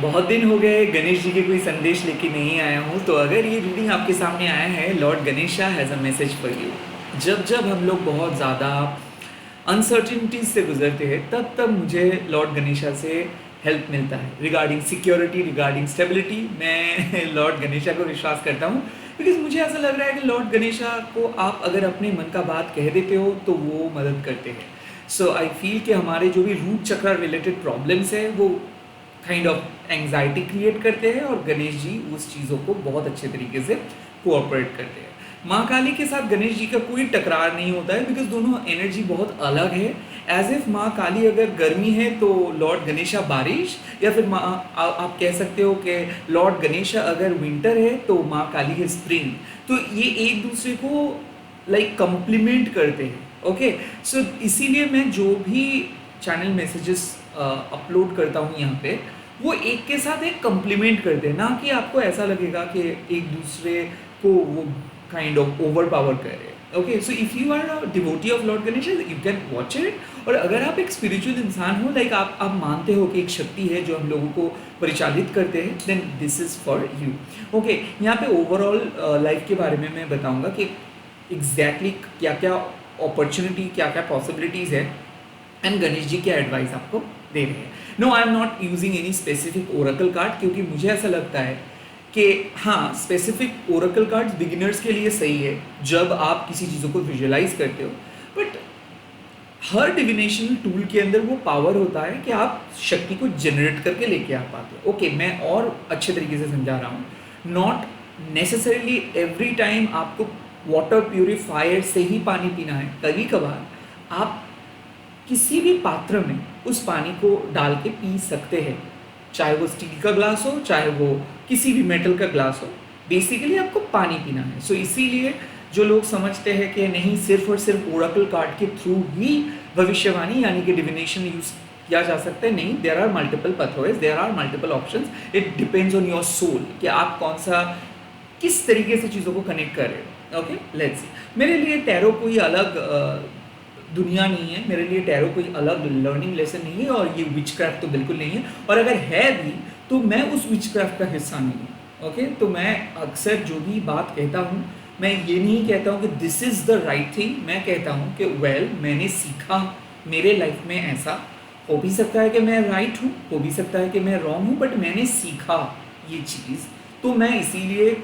बहुत दिन हो गए गणेश जी के कोई संदेश लेके नहीं आया हूँ, तो अगर ये रीडिंग आपके सामने आया है, Lord Ganesha has a message for you. जब जब हम लोग बहुत ज़्यादा अनसर्टिनिटीज से गुजरते हैं, तब तब मुझे लॉर्ड गणेशा से हेल्प मिलता है रिगार्डिंग सिक्योरिटी, रिगार्डिंग स्टेबिलिटी। मैं लॉर्ड गणेशा को विश्वास करता हूँ, बिकॉज मुझे ऐसा लग रहा है कि लॉर्ड गणेशा को आप अगर अपने मन का बात कह देते हो तो वो मदद करते हैं। सो आई फील कि हमारे जो भी रूट चक्र रिलेटेड प्रॉब्लम्स है वो काइंड ऑफ एंग्जाइटी क्रिएट करते हैं, और गणेश जी उस चीज़ों को बहुत अच्छे तरीके से कोऑपरेट करते हैं। माँ काली के साथ गणेश जी का कोई टकरार नहीं होता है, बिकॉज दोनों एनर्जी बहुत अलग है। एज इफ माँ काली अगर गर्मी है तो लॉर्ड गणेशा बारिश, या फिर आप कह सकते हो कि लॉर्ड गणेशा अगर विंटर है तो माँ काली है स्प्रिंग। तो ये एक दूसरे को लाइक कम्प्लीमेंट करते हैं। ओके, सो इसीलिए मैं जो भी चैनल मैसेजेस अपलोड करता हूँ यहाँ पे, वो एक के साथ एक कम्प्लीमेंट करते हैं, ना कि आपको ऐसा लगेगा कि एक दूसरे को वो काइंड ऑफ ओवर पावर कर रहे हैं। Okay, so if you are a devotee of Lord Ganesh you can watch it. और अगर आप एक स्पिरिचुअल इंसान हो, लाइक आप मानते हो कि एक शक्ति है जो हम लोगों को परिचालित करते हैं, then this is for you. Okay, यहाँ पे ओवरऑल लाइफ के बारे में मैं बताऊँगा कि एग्जैक्टली क्या क्या अपॉर्चुनिटी, क्या क्या पॉसिबिलिटीज़ है, एंड गणेश जी क्या एडवाइस आपको दे रहे हैं। No, I am not using any specific Oracle card, क्योंकि मुझे ऐसा लगता है कि हाँ, स्पेसिफिक ओरेकल कार्ड्स बिगिनर्स के लिए सही है जब आप किसी चीज़ों को विजुअलाइज करते हो, बट हर डिविनेशन टूल के अंदर वो पावर होता है कि आप शक्ति को जनरेट करके लेके आ पाते हो। ओके, मैं और अच्छे तरीके से समझा रहा हूँ। नॉट नेसेसरीली एवरी टाइम आपको वाटर प्यूरिफायर से ही पानी पीना है। कभी कभार आप किसी भी पात्र में उस पानी को डाल के पी सकते हैं, चाहे वो स्टील का ग्लास हो, चाहे वो किसी भी मेटल का ग्लास हो। बेसिकली आपको पानी पीना है। सो इसीलिए जो लोग समझते हैं कि नहीं, सिर्फ और सिर्फ ओरेकल कार्ड के थ्रू ही भविष्यवाणी यानी कि डिविनेशन यूज किया जा सकता है, नहीं, there are multiple pathways, there are multiple options. It depends on your soul कि आप कौन सा, किस तरीके से चीज़ों को कनेक्ट कर रहे हो। Okay, let's see. मेरे लिए टैरो कोई अलग दुनिया नहीं है, मेरे लिए टैरो कोई अलग लर्निंग लेसन नहीं है, और ये विचक्राफ्ट तो बिल्कुल नहीं है, और अगर है भी तो मैं उस विचक्राफ्ट का हिस्सा नहीं हूँ। ओके, तो मैं अक्सर जो भी बात कहता हूँ, मैं ये नहीं कहता हूँ कि this is the right thing. मैं कहता हूँ कि वेल, मैंने सीखा, मेरे लाइफ में ऐसा हो भी सकता है कि मैं राइट हूँ, हो भी सकता है कि मैं रॉन्ग हूँ, बट मैंने सीखा ये चीज़। तो मैं इसीलिए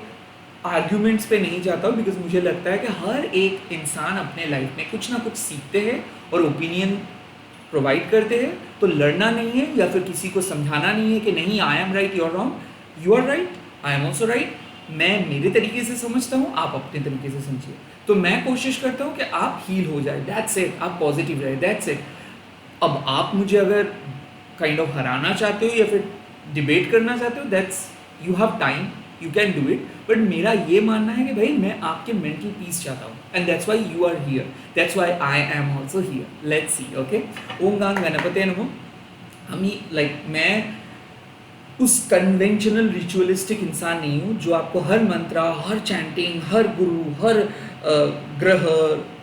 आर्ग्यूमेंट्स पे नहीं जाता हूँ, बिकॉज मुझे लगता है कि हर एक इंसान अपने लाइफ में कुछ ना कुछ सीखते हैं और ओपिनियन प्रोवाइड करते हैं। तो लड़ना नहीं है, या फिर किसी को समझाना नहीं है कि नहीं, I am right, you are wrong, you are right, I am also right. मैं मेरे तरीके से समझता हूँ, आप अपने तरीके से समझिए। तो मैं कोशिश करता हूँ कि आप हील हो जाए, दैट्स इट, आप पॉजिटिव रहे, दैट्स इट। अब आप मुझे अगर काइंड ऑफ हराना चाहते हो या फिर डिबेट करना चाहते हो, that's, you have time, you can do it. But मेरा ये मानना है कि भाई, मैं आपके मेंटल पीस चाहता हूँ, and that's why you are here, that's why I am also here. Let's see. Okay, ओम गांग गणपते नमः। मैं उस कन्वेंशनल रिचुअलिस्टिक इंसान नहीं हूँ जो आपको हर मंत्रा, हर चैंटिंग, हर गुरु, हर ग्रह,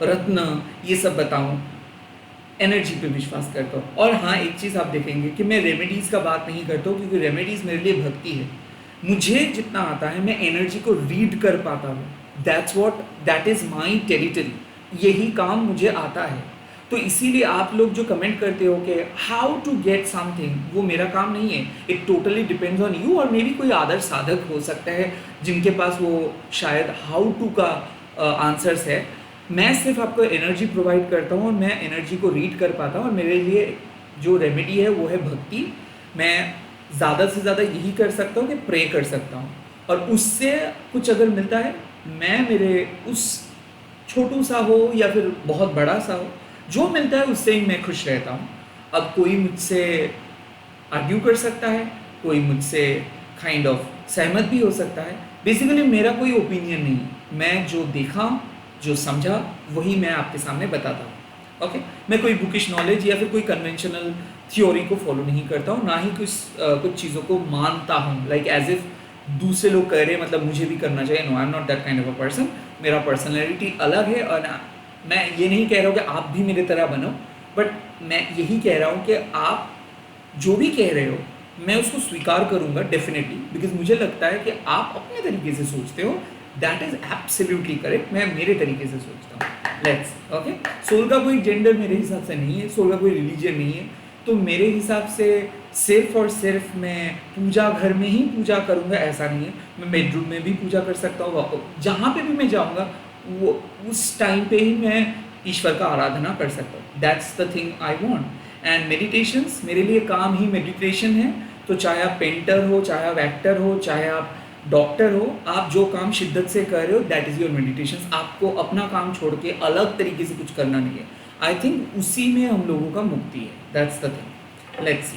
रत्न, ये सब बताऊँ। एनर्जी पे विश्वास करता हूँ। और हाँ, एक चीज़ आप देखेंगे कि मैं रेमेडीज़ का बात नहीं करता हूँ, क्योंकि रेमेडीज़ मेरे लिए भक्ति है। मुझे जितना आता है, मैं एनर्जी को रीड कर पाता हूँ। दैट इज़ माई टेरिटरी, यही काम मुझे आता है। तो इसीलिए आप लोग जो कमेंट करते हो कि हाउ टू गेट समथिंग, वो मेरा काम नहीं है। It totally depends on you, और मे बी कोई आदर्श साधक हो सकता है जिनके पास वो शायद हाउ टू का आंसर्स है। मैं सिर्फ आपको एनर्जी प्रोवाइड करता हूँ, और मैं एनर्जी को रीड कर पाता हूँ, और मेरे लिए जो रेमेडी है वो है भक्ति। मैं ज़्यादा से ज़्यादा यही कर सकता हूँ कि प्रे कर सकता हूँ, और उससे कुछ अगर मिलता है, मैं मेरे उस छोटू सा हो या फिर बहुत बड़ा सा हो, जो मिलता है उससे ही मैं खुश रहता हूँ। अब कोई मुझसे आर्ग्यू कर सकता है, कोई मुझसे काइंड ऑफ सहमत भी हो सकता है। बेसिकली मेरा कोई ओपिनियन नहीं, मैं जो देखा, जो समझा, वही मैं आपके सामने बताता हूँ। ओके, मैं कोई बुकिश नॉलेज या फिर कोई कन्वेंशनल थ्योरी को फॉलो नहीं करता हूँ, ना ही कुछ चीज़ों को मानता हूँ लाइक एज इफ दूसरे लोग कर रहे हैं मतलब मुझे भी करना चाहिए। No, I am not that kind of a person. मेरा पर्सनैलिटी अलग है, और मैं ये नहीं कह रहा हूँ कि आप भी मेरे तरह बनो, बट मैं यही कह रहा हूँ कि आप जो भी कह रहे हो मैं उसको स्वीकार करूँगा डेफिनेटली, बिकॉज मुझे लगता है कि आप अपने तरीके से सोचते हो, दैट इज़ एब्सोल्युटली करेक्ट। मैं मेरे तरीके से सोचता हूँ। लेट्स ओके, सोल का कोई जेंडर मेरे हिसाब से नहीं है, सोल का कोई रिलीजन नहीं है। तो मेरे हिसाब से सिर्फ और सिर्फ मैं पूजा घर में ही पूजा करूँगा ऐसा नहीं है। मैं बेडरूम में भी पूजा कर सकता हूँ, जहाँ पे भी मैं जाऊँगा वो उस टाइम पे ही मैं ईश्वर का आराधना कर सकता हूँ। That's the thing I want. And meditations मेरे लिए काम ही मेडिटेशन है। तो चाहे आप पेंटर हो, चाहे आप एक्टर हो, चाहे आप डॉक्टर हो, आप जो काम शिद्दत से कर रहे हो दैट इज़ योर मेडिटेशन। आपको अपना काम छोड़ के अलग तरीके से कुछ करना नहीं है। आई थिंक उसी में हम लोगों का मुक्ति है। That's the thing. Let's see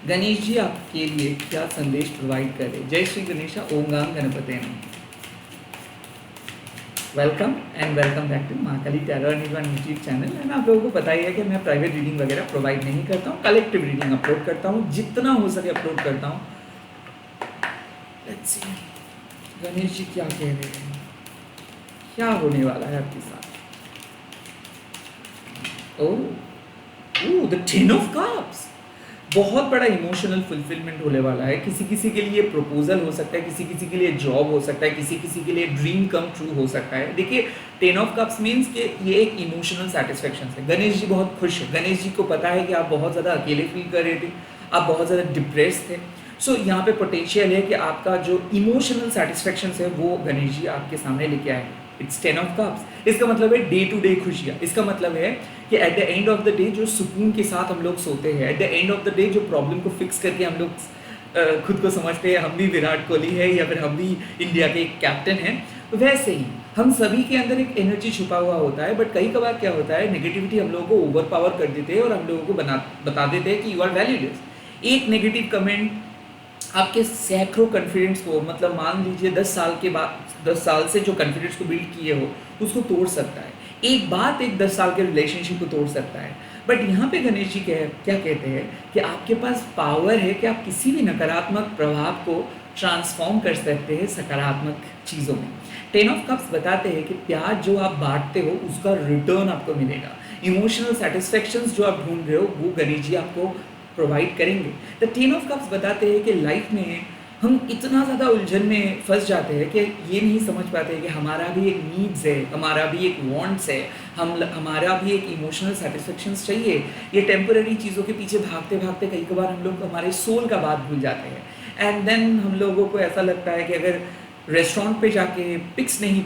Ganesh ji आपके लिए क्या संदेश प्रोवाइड कर रहे हैं। जय श्री गणेशा, ओम गंग गणपते नमः। Welcome and welcome back to Mahakali tarot Nirvana YouTube channel. And आप लोगों को पता ही है कि मैं प्राइवेट रीडिंग वगैरह प्रोवाइड नहीं करता हूँ, कलेक्टिव रीडिंग अपलोड करता हूँ, जितना हो सके अपलोड करता हूँ। लेट्स सी गणेश जी क्या कह रहे हैं, क्या होने वाला है आपके साथ। ओह द टेन ऑफ कप्स, बहुत बड़ा इमोशनल फुलफिलमेंट होने वाला है। किसी किसी के लिए प्रपोजल हो सकता है, किसी किसी के लिए जॉब हो सकता है, किसी किसी के लिए ड्रीम कम ट्रू हो सकता है। देखिए टेन ऑफ कप्स मीन्स कि ये एक इमोशनल सेटिस्फेक्शन है। गणेश जी बहुत खुश है, गणेश जी को पता है कि आप बहुत ज़्यादा अकेले फील कर रहे थे, आप बहुत ज़्यादा डिप्रेस थे। सो यहाँ पे पोटेंशियल है कि आपका जो इमोशनल सेटिस्फेक्शन है वो गणेश जी आपके सामने लेके आएंगे। It's ten of cups. इसका मतलब है डे टू डे खुशियाँ। इसका मतलब है कि at the end of the day जो सुकून के साथ हम लोग सोते हैं, at the end of the day जो प्रॉब्लम को फिक्स करके हम लोग खुद को समझते हैं हम भी विराट कोहली है या फिर हम भी इंडिया के एक कैप्टन हैं, वैसे ही हम सभी के अंदर एक एनर्जी छुपा हुआ होता है। बट कई कबार क्या होता है, नेगेटिविटी हम लोगों को ओवर पावर कर देते हैं और हम लोगों को बता देते हैं कि यू आर वैल्यूलेस। एक नेगेटिव कमेंट आपके सैकड़ों कॉन्फिडेंस को, मतलब मान लीजिए 10 साल के बाद, 10 साल से जो कॉन्फिडेंस को बिल्ड किए हो उसको तोड़ सकता है। एक बात एक 10 साल के रिलेशनशिप को तोड़ सकता है। बट यहाँ पे गणेश जी क्या कहते हैं कि आपके पास पावर है कि आप किसी भी नकारात्मक प्रभाव को ट्रांसफॉर्म कर सकते हैं सकारात्मक चीज़ों में। टेन ऑफ कप्स बताते हैं कि प्यार जो आप बांटते हो उसका रिटर्न आपको मिलेगा। इमोशनल सेटिस्फेक्शंस जो आप ढूंढ रहे हो वो गणेश जी आपको प्रोवाइड करेंगे। द टेन ऑफ कप्स बताते हैं कि लाइफ में हम इतना ज़्यादा उलझन में फंस जाते हैं कि ये नहीं समझ पाते कि हमारा भी एक नीड्स है, हमारा भी एक वांट्स है, हमारा भी एक इमोशनल सेटिस्फेक्शंस चाहिए। ये टेम्पररी चीज़ों के पीछे भागते भागते कई बार हम लोग हमारे सोल का बात भूल जाते हैं। एंड देन हम लोगों को ऐसा लगता है कि अगर रेस्टोरेंट पे जाके पिक्स नहीं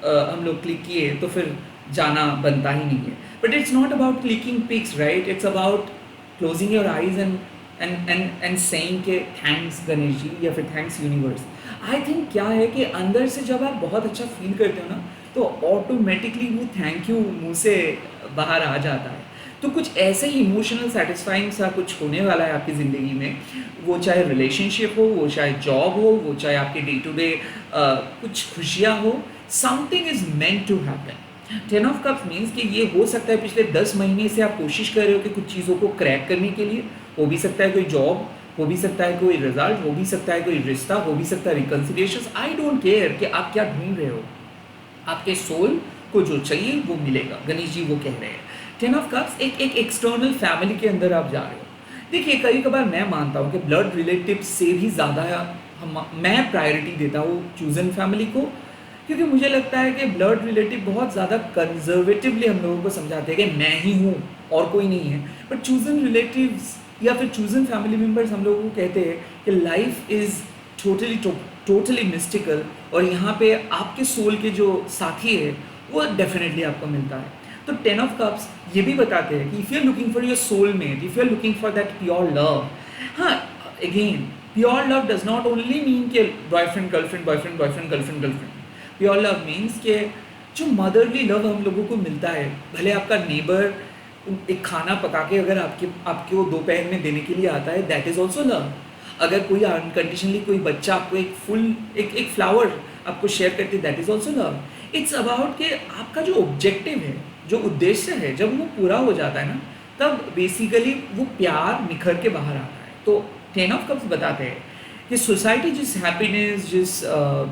हम लोग क्लिक किए तो फिर जाना बनता ही नहीं है। But it's not about clicking pics, right? It's about closing your eyes and saying के थैंक्स गणेश जी या फिर थैंक्स यूनिवर्स। आई थिंक क्या है कि अंदर से जब आप बहुत अच्छा फील करते हो ना तो ऑटोमेटिकली वो थैंक यू मुंह से बाहर आ जाता है। तो कुछ ऐसे ही इमोशनल सेटिस्फाइंग सा कुछ होने वाला है आपकी ज़िंदगी में, वो चाहे रिलेशनशिप हो, वो चाहे जॉब हो, वो चाहे आपके डे टू डे कुछ खुशियाँ हो। Something is meant to happen. Ten of cups means कि ये हो सकता है पिछले 10 महीने से आप कोशिश कर रहे हो कि कुछ चीज़ों को क्रैक करने के लिए। हो भी सकता है कोई जॉब, हो भी सकता है कोई रिजल्ट, हो भी सकता है कोई रिश्ता, हो भी सकता है रिकन्सिलिएशन। आई डोंट केयर कि आप क्या ढूंढ रहे हो, आपके सोल को जो चाहिए वो मिलेगा। गणेश जी वो कह रहे हैं। टेन ऑफ कप्स एक एक्सटर्नल फैमिली के अंदर आप जा रहे हो। देखिए कई कबार मैं मानता हूँ कि ब्लड रिलेटिव से भी ज़्यादा मैं प्रायोरिटी देता हूँ चूजन फैमिली को, क्योंकि मुझे लगता है कि ब्लड रिलेटिव बहुत ज़्यादा कंजर्वेटिवली हम लोगों को समझाते हैं कि मैं ही हूँ और कोई नहीं है। बट चूजन रिलेटिव्स या फिर चूजन फैमिली मेम्बर्स हम लोगों को कहते हैं कि लाइफ इज़ टोटली मिस्टिकल, और यहाँ पे आपके सोल के जो साथी है वो डेफिनेटली आपको मिलता है। तो टेन ऑफ कप्स ये भी बताते हैं कि if you are looking for your soulmate, if you are looking for that pure love, हाँ again pure love does not only mean कि boyfriend girlfriend, boyfriend boyfriend, girlfriend girlfriend. Pure love means के जो motherly love हम लोगों को मिलता है, भले आपका नेबर एक खाना पका के अगर आपको दोपहर में देने के लिए आता है, दैट इज़ ऑल्सो लव। अगर कोई अनकंडीशनली कोई बच्चा आपको एक फ्लावर आपको शेयर करती है, that is also love. It's about कि आपका जो ऑब्जेक्टिव है, जो उद्देश्य है, जब वो पूरा हो जाता है ना तब बेसिकली वो प्यार निखर के बाहर आता है। तो टेन ऑफ कप्स बताते हैं कि सोसाइटी जिस हैप्पीनेस,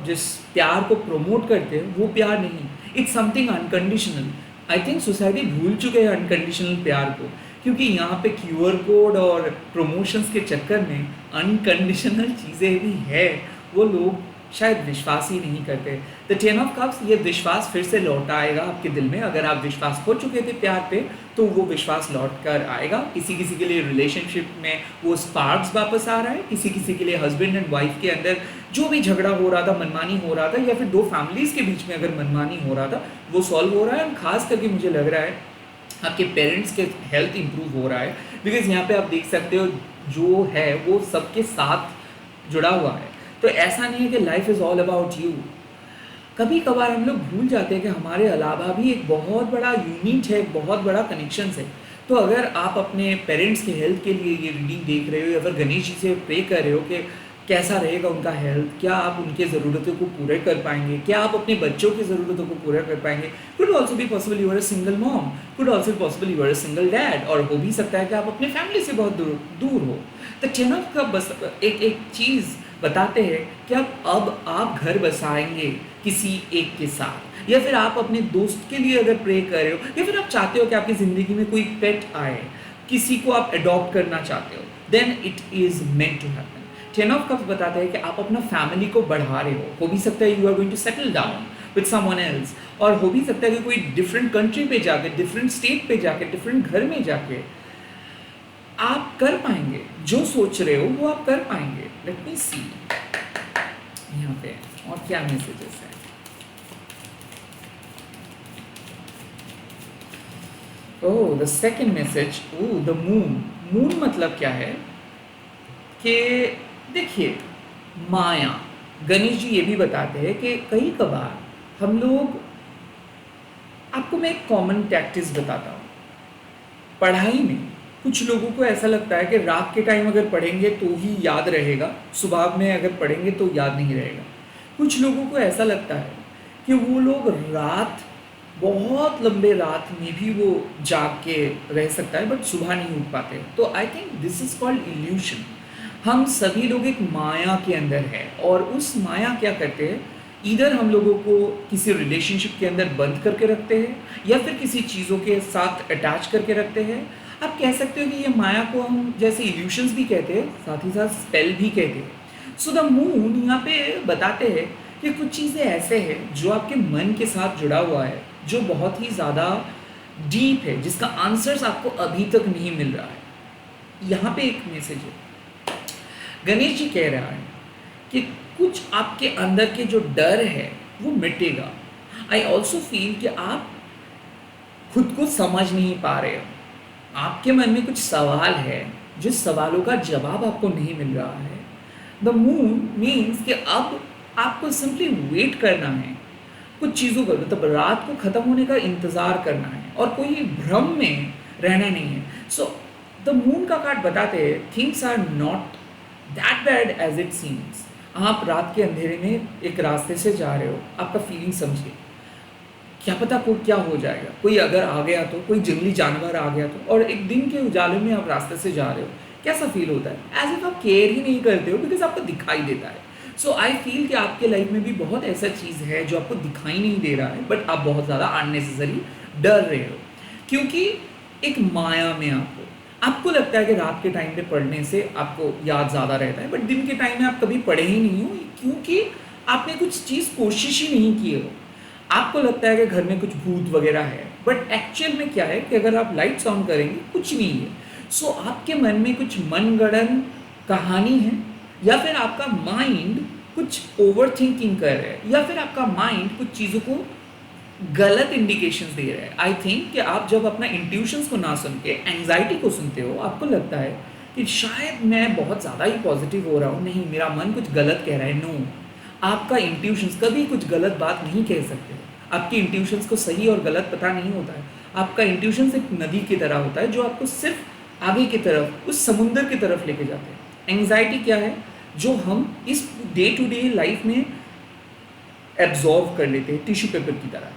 जिस प्यार को प्रमोट करते हैं वो प्यार नहीं, it's something unconditional. I think society भूल चुके हैं अनकंडीशनल प्यार को, क्योंकि यहाँ पे क्यूआर कोड और प्रमोशंस के चक्कर में अनकंडीशनल चीज़ें भी है, वो लोग शायद विश्वास ही नहीं करते। द टेन ऑफ कप्स, ये विश्वास फिर से लौट आएगा आपके दिल में। अगर आप विश्वास खो चुके थे प्यार पे, तो वो विश्वास लौट कर आएगा। किसी किसी के लिए रिलेशनशिप में वो स्पार्क्स वापस आ रहा है, किसी किसी के लिए हस्बैंड एंड वाइफ के अंदर जो भी झगड़ा हो रहा था, मनमानी हो रहा था, या फिर दो फैमिलीज़ के बीच में अगर मनमानी हो रहा था, वो सॉल्व हो रहा है। और खास करके मुझे लग रहा है आपके पेरेंट्स के हेल्थ इंप्रूव हो रहा है, बिकॉज यहाँ पे आप देख सकते हो जो है वो सबके साथ जुड़ा हुआ है। तो ऐसा नहीं है कि life is all about you. कभी कभार हम लोग भूल जाते हैं कि हमारे अलावा भी एक बहुत बड़ा यूनिट है, एक बहुत बड़ा कनेक्शन है। तो अगर आप अपने पेरेंट्स के हेल्थ के लिए ये रीडिंग देख रहे हो, या फिर गणेश जी से प्रे कर रहे हो कि कैसा रहेगा उनका हेल्थ, क्या आप उनके ज़रूरतों को पूरे कर पाएंगे, क्या आप अपने बच्चों की ज़रूरतों को पूरा कर पाएंगे। Could also be possible you are a single mom, could also be possible you are a single dad, और हो भी सकता है कि आप अपने फैमिली से बहुत दूर हो। तो टेन ऑफ कप बस एक चीज़ बताते हैं कि अब आप घर बसाएंगे किसी एक के साथ, या फिर आप अपने दोस्त के लिए अगर प्रे कर रहे हो, या फिर आप चाहते हो कि आपकी ज़िंदगी में कोई पेट आए, किसी को आप अडॉप्ट करना चाहते हो, then it is meant to happen. Ten of cups बताते हैं कि आप अपना फैमिली को बढ़ा रहे हो भी सकता है you are going to settle down with someone else, और हो भी सकता है कि कोई डिफरेंट कंट्री पे जाके, डिफरेंट स्टेट पे जाके, डिफरेंट घर में जाके आप कर पाएंगे जो सोच रहे हो, वो आप कर पाएंगे। लेट मी सी यहाँ पे और क्या मैसेजेस है। Oh, the second message, oh the moon. Moon मतलब क्या है कि देखिए, माया, गणेश जी ये भी बताते हैं कि कई कबार हम लोग, आपको मैं एक कॉमन प्रैक्टिस बताता हूँ। पढ़ाई में कुछ लोगों को ऐसा लगता है कि रात के टाइम अगर पढ़ेंगे तो ही याद रहेगा, सुबह में अगर पढ़ेंगे तो याद नहीं रहेगा। कुछ लोगों को ऐसा लगता है कि वो लोग रात, बहुत लंबे रात में भी वो जाग के रह सकता है, बट सुबह नहीं उठ पाते। तो I think this is called evolution. हम सभी लोग एक माया के अंदर है, और उस माया क्या करते हैं, इधर हम लोगों को किसी रिलेशनशिप के अंदर बंद करके रखते हैं, या फिर किसी चीज़ों के साथ अटैच करके रखते हैं। आप कह सकते हो कि ये माया को हम जैसे इल्यूशंस भी कहते हैं, साथ ही साथ स्पेल भी कहते हैं। सो द मून यहाँ पे बताते हैं कि कुछ चीज़ें ऐसे हैं जो आपके मन के साथ जुड़ा हुआ है, जो बहुत ही ज़्यादा डीप है, जिसका आंसर्स आपको अभी तक नहीं मिल रहा है। यहाँ पे एक मैसेज है, गणेश जी कह रहा है कि कुछ आपके अंदर के जो डर है वो मिटेगा। आई ऑल्सो फील कि आप खुद को समझ नहीं पा रहे हो, आपके मन में कुछ सवाल है, जिस सवालों का जवाब आपको नहीं मिल रहा है। द मून मीन्स कि अब आपको सिंपली वेट करना है, कुछ चीज़ों का मतलब रात को ख़त्म होने का इंतज़ार करना है, और कोई भ्रम में रहना नहीं है। सो द मून का कार्ड बताते हैं things are not that bad as it seems. आप रात के अंधेरे में एक रास्ते से जा रहे हो, आपका फीलिंग समझिए, क्या पता को क्या हो जाएगा, कोई अगर आ गया तो, कोई जंगली जानवर आ गया तो, और एक दिन के उजाले में आप रास्ते से जा रहे हो, कैसा फील होता है, एज इफ आप केयर ही नहीं करते हो, बिकॉज आपको दिखाई देता है। सो आई फील कि आपके लाइफ में भी बहुत ऐसा चीज़ है जो आपको दिखाई नहीं दे रहा है, बट आप बहुत ज़्यादा अननेसेसरी डर रहे हो, क्योंकि एक माया में आपको लगता है कि रात के टाइम पे पढ़ने से आपको याद ज़्यादा रहता है, बट दिन के टाइम में आप कभी पढ़े ही नहीं हो, क्योंकि आपने कुछ चीज़ कोशिश ही नहीं की हो। आपको लगता है कि घर में कुछ भूत वगैरह है, बट एक्चुअल में क्या है कि अगर आप लाइट्स ऑन करेंगे कुछ नहीं है। सो आपके मन में कुछ मनगढ़ंत कहानी है, या फिर आपका माइंड कुछ ओवर थिंकिंग कर रहा है, या फिर आपका माइंड कुछ चीज़ों को गलत इंडिकेशंस दे रहा है। आई थिंक कि आप जब अपना इंट्यूशंस को ना सुन के एंग्जाइटी को सुनते हो, आपको लगता है कि शायद मैं बहुत ज़्यादा ही पॉजिटिव हो रहा हूँ, नहीं मेरा मन कुछ गलत कह रहा है। नो, आपका इंट्यूशंस कभी कुछ गलत बात नहीं कह सकते। आपकी इंट्यूशंस को सही और गलत पता नहीं होता है। आपका इंट्यूशंस एक नदी की तरह होता है जो आपको सिर्फ आगे की तरफ, उस समुंदर की तरफ लेके जाते हैं। एंग्जाइटी क्या है, जो हम इस डे टू डे लाइफ में एब्जॉर्व कर लेते हैं टिश्यू पेपर की तरह।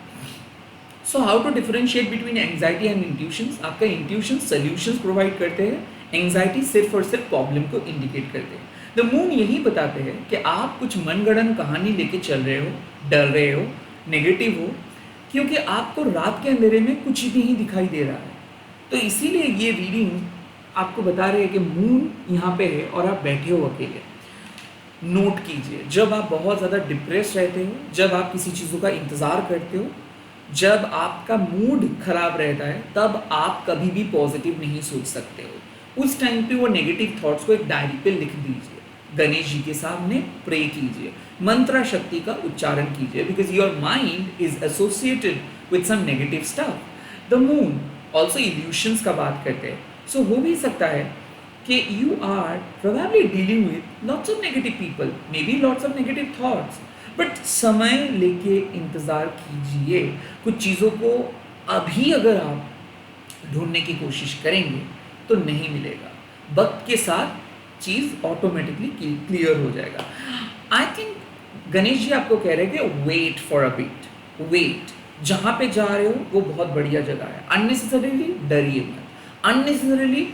So how to differentiate between anxiety and intuitions. आपका इंट्यूशन सॉल्यूशंस प्रोवाइड करते हैं, एंग्जाइटी सिर्फ और सिर्फ प्रॉब्लम को इंडिकेट करते हैं। द मून यही बताते हैं कि आप कुछ मनगढ़ंत कहानी लेके चल रहे हो, डर रहे हो, नेगेटिव हो, क्योंकि आपको रात के अंधेरे में कुछ नहीं दिखाई दे रहा है। तो इसीलिए ये रीडिंग आपको बता रहे हैं कि मून यहाँ पे है और आप बैठे हो अकेले। नोट कीजिए, जब आप बहुत ज़्यादा डिप्रेस रहते हो, जब आप किसी चीज़ों का इंतज़ार करते हो, जब आपका मूड खराब रहता है, तब आप कभी भी पॉजिटिव नहीं सोच सकते हो। उस टाइम पे वो नेगेटिव थॉट्स को एक डायरी पे लिख दीजिए, गणेश जी के सामने प्रे कीजिए, मंत्रा शक्ति का उच्चारण कीजिए, because your mind is associated with some negative stuff. The moon also illusions का बात करते हैं, सो हो भी सकता है कि you are probably dealing with lots of negative people, maybe lots of negative thoughts, but समय लेके इंतज़ार कीजिए। कुछ चीज़ों को अभी अगर आप ढूंढने की कोशिश करेंगे तो नहीं मिलेगा, वक्त के साथ चीज़ ऑटोमेटिकली क्लियर हो जाएगा। आई थिंक गणेश जी आपको कह रहे हैं कि wait for a bit, wait, जहाँ पे जा रहे हो वो बहुत बढ़िया जगह है, अननेसेसरीली डरिए मत, अननेसेसरीली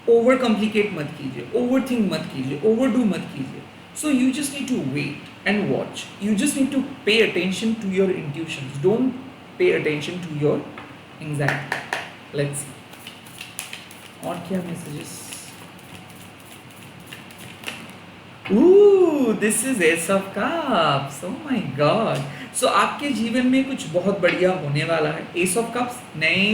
ओवर कॉम्प्लिकेट मत कीजिए, ओवर थिंक मत कीजिए, ओवर डू मत कीजिए। So you just need to wait and watch, you just need to pay attention to your intuitions, don't pay attention to your anxiety. Let's see और क्या messages. This is ace of cups, oh my god. So आपके जीवन में कुछ बहुत बढ़िया होने वाला है। एस ऑफ कप्स नए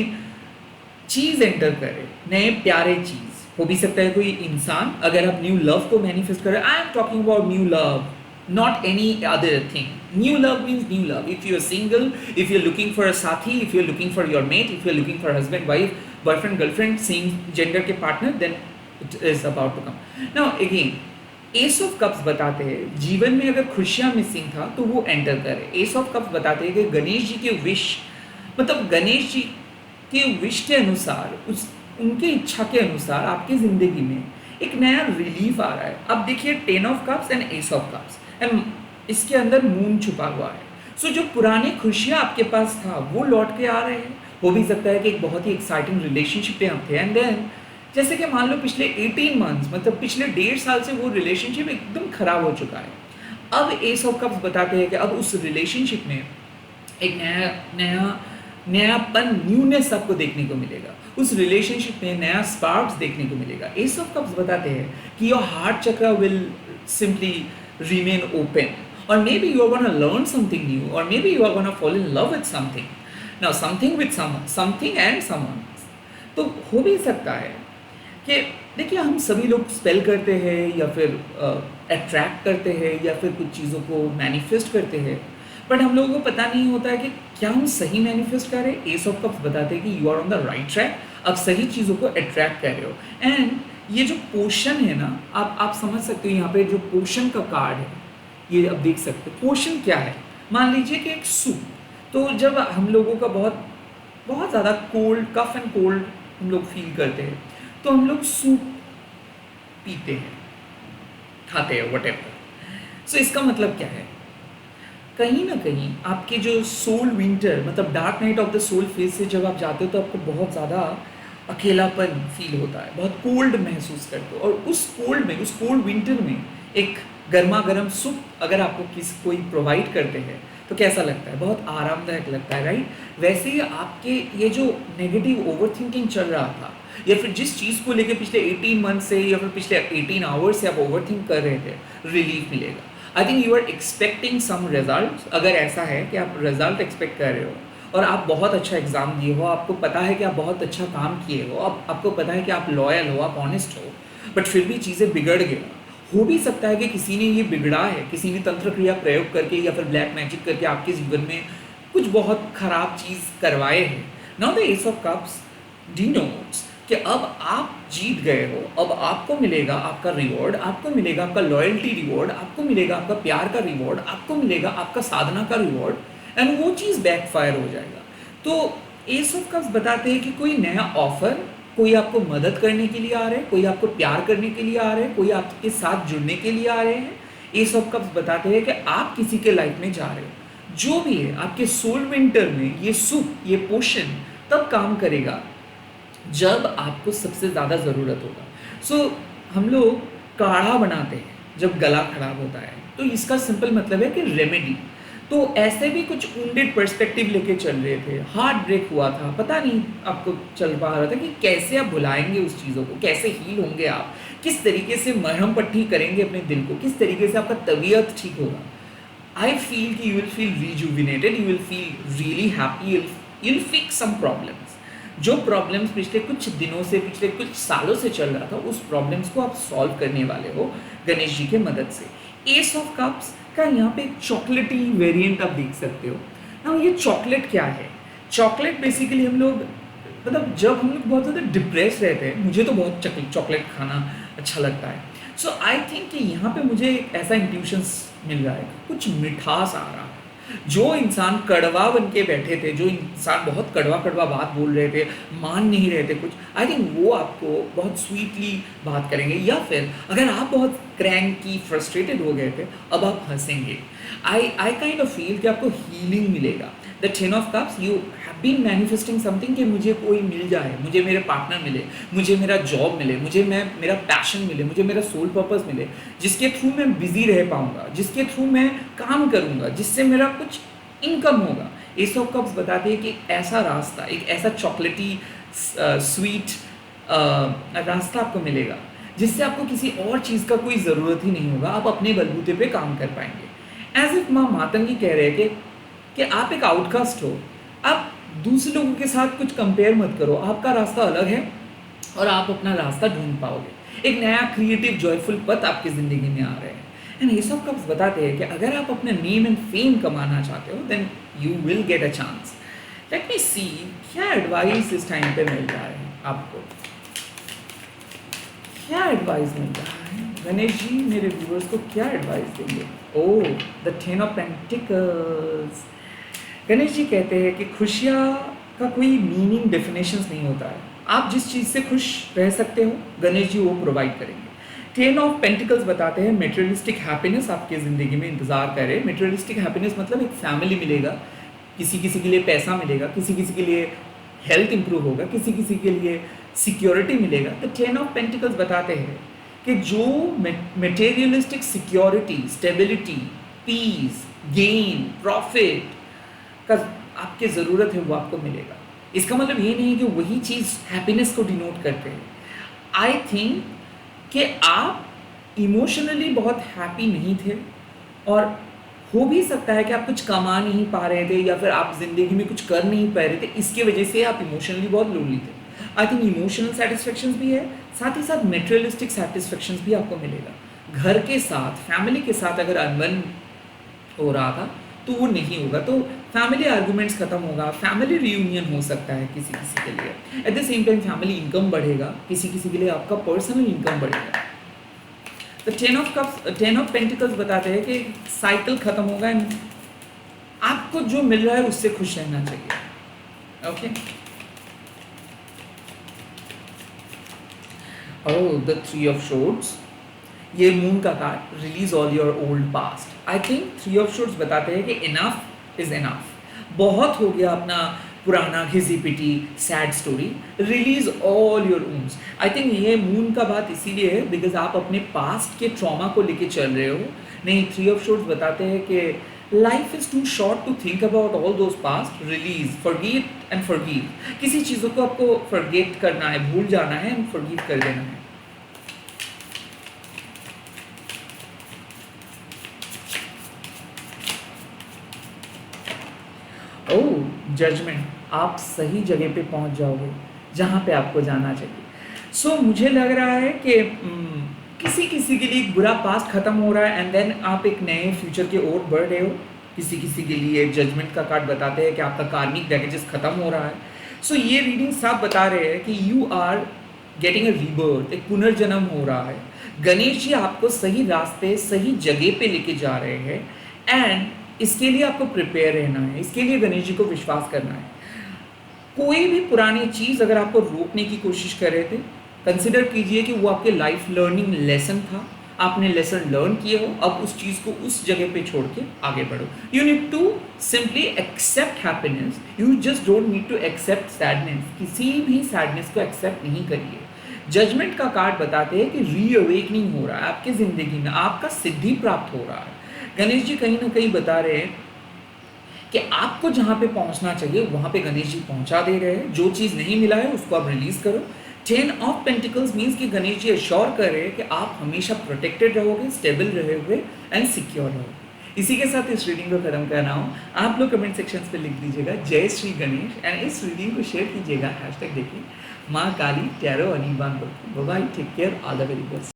चीज एंटर करे, नए प्यारे चीज हो भी सकता है, कोई इंसान, अगर आप न्यू लव को मैनिफेस्ट करें, I am talking about new love, not any other thing. New love means new love. If you are single, if you are looking for a साथी, if you are looking for your mate, if you are looking for husband wife, boyfriend girlfriend, same gender के partner, then it is about to come. Now again ace of cups बताते हैं जीवन में अगर खुशियां missing था तो वो एंटर करे। एस ऑफ कप्स बताते हैं कि गणेश जी के विश, मतलब गणेश जी के विश के अनुसार, उस उनके इच्छा के अनुसार आपकी ज़िंदगी में एक नया रिलीफ आ रहा है। अब देखिए 10 of cups and S of cups and इसके अंदर मून छुपा हुआ है। सो जो पुरानी खुशियाँ आपके पास था वो लौट के आ रहे हैं। हो भी सकता है कि एक बहुत ही एक्साइटिंग रिलेशनशिप पे आप थे एंड देन जैसे कि मान लो पिछले 18 मंथ्स, मतलब पिछले 1.5 साल से वो रिलेशनशिप एकदम खराब हो चुका है। अब एस ऑफ कप्स बताते हैं कि अब उस रिलेशनशिप में एक नयापन, न्यूनेस आपको देखने को मिलेगा, उस रिलेशनशिप में नया स्पार्क्स देखने को मिलेगा। एस ऑफ कप्स बताते हैं कि your heart chakra will simply remain open, और maybe you are gonna learn something new, और maybe you are gonna fall in love with something, now something with something and someone. तो हो भी सकता है कि देखिए हम सभी लोग स्पेल करते हैं या फिर अट्रैक्ट करते हैं या फिर कुछ चीज़ों को मैनिफेस्ट करते हैं, बट हम लोगों को पता नहीं होता है कि क्या हम सही मैनिफेस्ट कर रहे हैं। एस ऑफ कप्स बताते हैं कि you are on the right track, आप सही चीज़ों को अट्रैक्ट कर रहे हो। एंड ये जो पोशन है ना, आप समझ सकते हो यहाँ पे जो पोशन का कार्ड है, ये आप देख सकते हो। पोशन क्या है, मान लीजिए कि एक सूप, तो जब हम लोगों का बहुत बहुत ज़्यादा कोल्ड, कफ एंड कोल्ड हम लोग फील करते हैं, तो हम लोग सूप पीते हैं, खाते हैं, व्हाटएवर। सो इसका मतलब क्या है, कहीं ना कहीं आपके जो सोल विंटर, मतलब dark night of the soul phase से जब आप जाते हो तो आपको बहुत ज़्यादा अकेलापन फील होता है, बहुत कोल्ड महसूस करते हो, और उस कोल्ड में, उस कोल्ड विंटर में एक गर्मा गर्म सूप अगर आपको कोई प्रोवाइड करते हैं तो कैसा लगता है, बहुत आरामदायक लगता है, राइट। वैसे ही आपके ये जो नेगेटिव ओवर थिंकिंग चल रहा था, या फिर जिस चीज़ को लेके पिछले 18 मंथ से या फिर पिछले 18 आवर्स से आप ओवर थिंक कर रहे थे, रिलीफ मिलेगा। I think you are expecting some result. अगर ऐसा है कि आप रिजल्ट एक्सपेक्ट कर रहे हो और आप बहुत अच्छा एग्जाम दिए हो, आपको पता है कि आप बहुत अच्छा काम किए हो, आपको पता है कि आप लॉयल हो, आप ऑनेस्ट हो, बट फिर भी चीज़ें बिगड़ गई, हो भी सकता है कि किसी ने ये बिगड़ा है, किसी ने तंत्र क्रिया प्रयोग करके या फिर ब्लैक मैजिक करके आपके जीवन में कुछ बहुत खराब चीज़ करवाए हैं। Now the S of cups denotes कि अब आप जीत गए हो, अब आपको मिलेगा आपका रिवॉर्ड, आपको मिलेगा आपका लॉयल्टी रिवॉर्ड, आपको मिलेगा आपका प्यार का रिवॉर्ड, आपको मिलेगा आपका साधना का रिवॉर्ड, एंड वो चीज़ बैकफायर हो जाएगा। तो एस ऑफ कप्स बताते हैं कि कोई नया ऑफर, कोई आपको मदद करने के लिए आ रहे हैं, कोई आपको प्यार करने के लिए आ रहे हैं, कोई आपके साथ जुड़ने के लिए आ रहे हैं। एस ऑफ कप्स बताते हैं कि आप किसी के लाइफ में जा रहे हो। जो भी है आपके सोल विंटर में ये सुख, ये पोषण तब काम करेगा जब आपको सबसे ज़्यादा ज़रूरत होगा। सो हम लोग काढ़ा बनाते हैं जब गला खराब होता है, तो इसका सिंपल मतलब है कि रेमेडी। तो ऐसे भी कुछ वुंडेड पर्सपेक्टिव लेके चल रहे थे, हार्ट ब्रेक हुआ था, पता नहीं आपको चल पा रहा था कि कैसे आप भुलाएंगे उस चीज़ों को, कैसे हील होंगे आप, किस तरीके से मरहम पट्टी करेंगे अपने दिल को, किस तरीके से आपका तबीयत ठीक होगा। आई फील कि you will feel rejuvenated, you will feel really happy, you will fix some problems. जो प्रॉब्लम्स पिछले कुछ दिनों से, पिछले कुछ सालों से चल रहा था, उस प्रॉब्लम्स को आप सॉल्व करने वाले हो गणेश जी के मदद से। एस ऑफ कप्स का यहाँ पे एक चॉकलेटी वेरिएंट आप देख सकते हो ना। ये चॉकलेट क्या है? चॉकलेट बेसिकली हम लोग, मतलब जब हम लोग बहुत ज़्यादा डिप्रेस रहते हैं, मुझे तो बहुत चॉकलेट खाना अच्छा लगता है। सो आई थिंक कि यहाँ पे मुझे एक ऐसा इंट्यूशंस मिल रहा है, कुछ मिठास आ रहा है। जो इंसान कड़वा बन के बैठे थे, जो इंसान बहुत कड़वा कड़वा बात बोल रहे थे, मान नहीं रहे थे कुछ, आई थिंक वो आपको बहुत स्वीटली बात करेंगे। या फिर अगर आप बहुत क्रैंकी फ्रस्ट्रेटेड हो गए थे, अब आप हंसेंगे। आई काइंड ऑफ फील कि आपको हीलिंग मिलेगा। The 10 of cups, you have been manifesting something कि मुझे कोई मिल जाए, मुझे मेरे पार्टनर मिले, मुझे मेरा जॉब मिले, मुझे मेरा पैशन मिले, मुझे मेरा सोल पर्पस मिले, जिसके थ्रू मैं बिजी रह पाऊंगा, जिसके थ्रू मैं काम करूंगा, जिससे मेरा कुछ इनकम होगा। एस ऑफ कप्स बताते हैं कि ऐसा रास्ता, एक ऐसा चॉकलेटी स्वीट रास्ता आपको मिलेगा, जिससे आपको किसी और चीज़ का कोई ज़रूरत ही नहीं होगा, आप अपने बलबूते पे काम कर पाएंगे। एज इफ माँ मातंगी कह रहे हैं कि आप एक आउटकास्ट हो, आप दूसरे लोगों के साथ कुछ कंपेयर मत करो, आपका रास्ता अलग है और आप अपना रास्ता ढूंढ पाओगे। एक नया क्रिएटिव जॉयफुल पथ आपकी ज़िंदगी में आ रहे हैं। एंड एस ऑफ कप्स बताते हैं कि अगर आप अपने नेम एंड फेम कमाना चाहते हो, then you will get a chance. Let me see क्या एडवाइस इस टाइम पे मिल रहा है आपको, क्या एडवाइस मिल रहा है गणेश जी मेरे व्यूअर्स को, क्या एडवाइस देंगे? ओह, the 10 of pentacles. Ganesh ji कहते हैं कि खुशियाँ का कोई मीनिंग डेफिनेशंस नहीं होता है, आप जिस चीज़ से खुश रह सकते हो गणेश जी वो प्रोवाइड करेंगे। 10 ऑफ पेंटिकल्स बताते हैं मेटेरियलिस्टिक हैप्पीनेस आपकी ज़िंदगी में इंतज़ार करे। मेटेरियलिस्टिक हैप्पीनेस मतलब एक फैमिली मिलेगा, किसी किसी के लिए पैसा मिलेगा, किसी किसी के लिए हेल्थ इंप्रूव होगा, किसी किसी के लिए सिक्योरिटी मिलेगा। तो 10 ऑफ पेंटिकल्स बताते हैं कि जो materialistic security, stability, peace, gain, profit का आपकी ज़रूरत है वो आपको मिलेगा। इसका मतलब ये नहीं है कि वही चीज़ हैप्पीनेस को डिनोट करते हैं। आई थिंक कि आप इमोशनली बहुत हैप्पी नहीं थे, और हो भी सकता है कि आप कुछ कमा नहीं पा रहे थे या फिर आप ज़िंदगी में कुछ कर नहीं पा रहे थे, इसके वजह से आप इमोशनली बहुत लोनली थे। आई थिंक इमोशनल सेटिस्फेक्शंस भी है, साथ ही साथ मेटेरियलिस्टिक सेटिस्फेक्शंस भी आपको मिलेगा। घर के साथ, फैमिली के साथ अगर अनबन हो रहा था तो वो नहीं होगा, तो फैमिली आर्गूमेंट्स खत्म होगा, फैमिली रियूनियन हो सकता है किसी किसी के लिए। At the same time family income बढ़ेगा, किसी किसी के लिए आपका पर्सनल इनकम बढ़ेगा। तो 10 ऑफ कप्स, 10 ऑफ पेंटिकल्स बताते हैं कि साइकिल खत्म होगा एंड आपको जो मिल रहा है उससे खुश रहना चाहिए। Okay, oh, the 3 of shorts, ये मून का card, release all your old past. I think 3 of shorts बताते हैं कि इनफ इज इनफ, बहुत हो गया अपना पुराना घिसी पिटी sad story, release all your wounds. I think ये मून का बात इसीलिए है बिकॉज आप अपने पास्ट के ट्रॉमा को लेके चल रहे हो। नहीं, 3 ऑफ शॉर्ट्स बताते हैं कि life is too short to think about all those past, release, forget and forgive. किसी चीज़ों को आपको फॉरगेट करना है, भूल जाना है एंड फॉरगिव कर देना है। ओह, जजमेंट, आप सही जगह पे पहुंच जाओगे जहां पे आपको जाना चाहिए। सो मुझे लग रहा है कि किसी किसी के लिए एक बुरा पास्ट खत्म हो रहा है एंड देन आप एक नए फ्यूचर की ओर बढ़ रहे हो। किसी किसी के लिए जजमेंट का कार्ड बताते हैं कि आपका कार्मिक बैगेजेस खत्म हो रहा है। सो ये रीडिंग साफ बता रहे हैं कि you are getting a rebirth, एक पुनर्जन्म हो रहा है। गणेश जी आपको सही रास्ते, सही जगह पे लेके जा रहे हैं एंड इसके लिए आपको प्रिपेयर रहना है, इसके लिए गणेश जी को विश्वास करना है। कोई भी पुरानी चीज़ अगर आपको रोकने की कोशिश कर रहे थे, कंसिडर कीजिए कि वो आपके लाइफ लर्निंग लेसन था, आपने लेसन लर्न किए हो, अब उस चीज़ को उस जगह पे छोड़ के आगे बढ़ो। You need to simply accept happiness, you just don't need to accept sadness. किसी भी सैडनेस को एक्सेप्ट नहीं करिए। जजमेंट का कार्ड बताते हैं कि रीअवेकनिंग हो रहा है आपकी ज़िंदगी में, आपका सिद्धि प्राप्त हो रहा है। गणेश जी कहीं ना कहीं बता रहे हैं कि आपको जहाँ पे पहुँचना चाहिए वहाँ पे गणेश जी पहुँचा दे रहे हैं। जो चीज़ नहीं मिला है उसको आप रिलीज़ करो। 10 ऑफ पेंटिकल्स मीन्स कि गणेश जी एश्योर कर रहे हैं कि आप हमेशा प्रोटेक्टेड रहोगे, स्टेबल रहोगे एंड सिक्योर रहोगे। इसी के साथ इस रीडिंग को खत्म कर रहा हूँ। आप लोग कमेंट सेक्शंस पे लिख दीजिएगा जय श्री गणेश एंड इस रीडिंग को शेयर कीजिएगा। हैशटैग देखिए माँ Kali tarot Anirban. Bye bye, take care, all the very best.